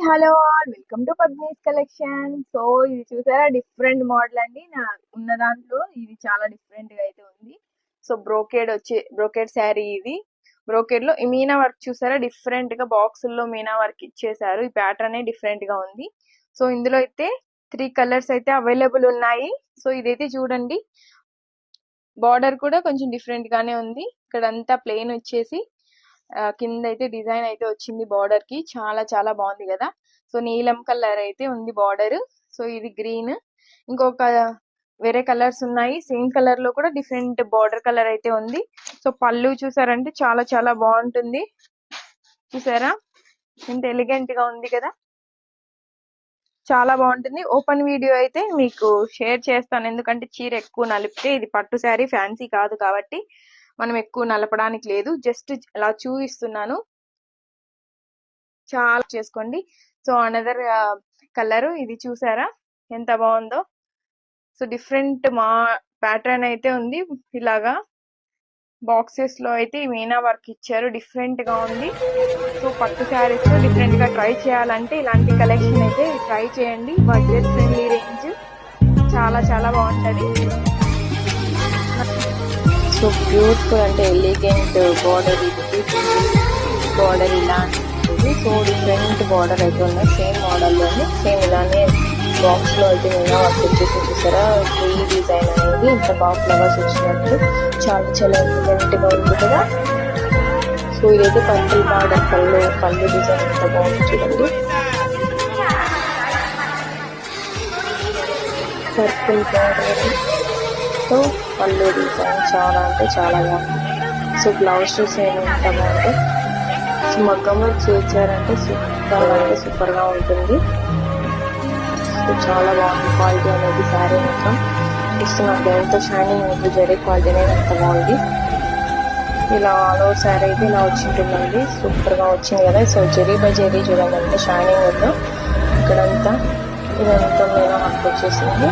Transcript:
Hello all welcome to Padmi's collection. So ఇది చూసారా, different model అండి. నా ఉన్న దాంట్లో ఇది చాలా డిఫరెంట్ గా అయితే ఉంది. So brocade sari. ఇది బ్రోకేడ్ లో ఈ మీనా వర్క్ చూసారా, డిఫరెంట్ గా బాక్సుల్లో మీనా వర్క్ ఇచ్చేసారు. ఈ ప్యాటర్న్ డిఫరెంట్ గా ఉంది. సో ఇందులో అయితే 3 కలర్స్ అయితే అవైలబుల్ ఉన్నాయి. సో ఇదైతే చూడండి, బార్డర్ కూడా కొంచెం డిఫరెంట్ గానే ఉంది. ఇక్కడ అంతా ప్లెయిన్ వచ్చేసి కింద అయితే డిజైన్ అయితే వచ్చింది బార్డర్ కి. చాలా చాలా బాగుంది కదా. సో నీలం కలర్ అయితే ఉంది బార్డర్. సో ఇది గ్రీన్, ఇంకొక వేరే కలర్స్ ఉన్నాయి. సేమ్ కలర్ లో కూడా డిఫరెంట్ బార్డర్ కలర్ అయితే ఉంది. సో పళ్ళు చూసారంటే చాలా చాలా బాగుంటుంది. చూసారా ఎంత ఎలిగెంట్ గా ఉంది కదా, చాలా బాగుంటుంది. ఓపెన్ వీడియో అయితే మీకు షేర్ చేస్తాను, ఎందుకంటే చీర ఎక్కువ నలిపితే, ఇది పట్టు శారీ ఫ్యాన్సీ కాదు కాబట్టి మనం ఎక్కువ నలపడానికి లేదు. జస్ట్ ఇలా చూపిస్తున్నాను, చాలా చేసుకోండి. సో అనదర్ కలర్ ఇది చూసారా ఎంత బాగుందో. సో డిఫరెంట్ ప్యాటర్న్ అయితే ఉంది. ఇలాగా బాక్సెస్ లో అయితే మీనా వర్క్ ఇచ్చారు, డిఫరెంట్ గా ఉంది. సో పట్టు శారీస్ డిఫరెంట్ గా ట్రై చేయాలంటే ఇలాంటి కలెక్షన్ అయితే ట్రై చేయండి. బడ్జెట్ ఫ్రెండ్లీ రేంజ్, చాలా చాలా బాగుంటది. సో బ్యూటిఫుల్ అంటే ఎలిగెంట్ బార్డర్, బార్డర్ ఇలా ఉంటుంది. సో డిఫరెంట్ బార్డర్ అయితే ఉన్నాయి. సేమ్ మోడల్లోనే సేమ్ ఇలానే బాక్స్ లో అయితే మీనా వర్క్ వచ్చేసి చూసారా, ఈ డిజైన్ అనేది ఇంత బాగా ఫ్లవర్స్ వచ్చినట్టు చాలా చాలా ఎలిగెంట్ గా ఉంది కదా. సో ఇదైతే పర్పుల్ బార్డర్, పళ్ళు డిజైన్ ఎంత బాగుంది చూడండి. పర్పుల్ బార్డర్ తో పళ్ళు డిజైన్ చాలా అంటే చాలా బాగుంది. సో బ్లౌజ్ సేమ్ ఎంత బాగుంది. సో మగ్గంలో చేర్చారంటే సూపర్ గా ఉంటుంది. సో చాలా బాగుంది క్వాలిటీ అనేది. శారీ మొత్తం ఇస్తున్నారు ఎంతో షైనింగ్ ఉంది. జరీ క్వాలిటీ అనేది ఎంత బాగుంది. ఇలా ఆల్ ఓవర్ శారీ అయితే ఇలా వచ్చింటుందండి, సూపర్ గా వచ్చింది కదా. సో జరీ బై జరీ చూడండి ఎంత షైనింగ్ ఉందో. ఇక్కడంతా ఇదంతా మీనా వర్క్ వచ్చేసింది.